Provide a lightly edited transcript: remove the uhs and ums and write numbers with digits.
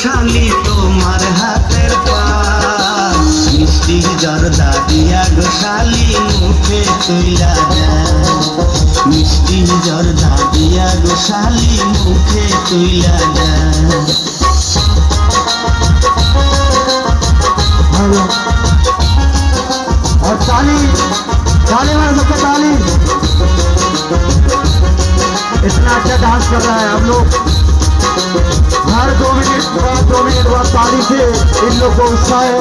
শালি তোমার হাতের পান মিষ্টি জর্দা দিয়া গো শালি মুখে তুইলা দেন মিষ্টি জর্দা দিয়া গো শালি মুখে তুইলা দেন और ताली ताली मारो सबको ताली। इतना अच्छा डांस कर रहा है हम लोग हर 2 मिनट बाद ताली से इन लोग को उत्साह है।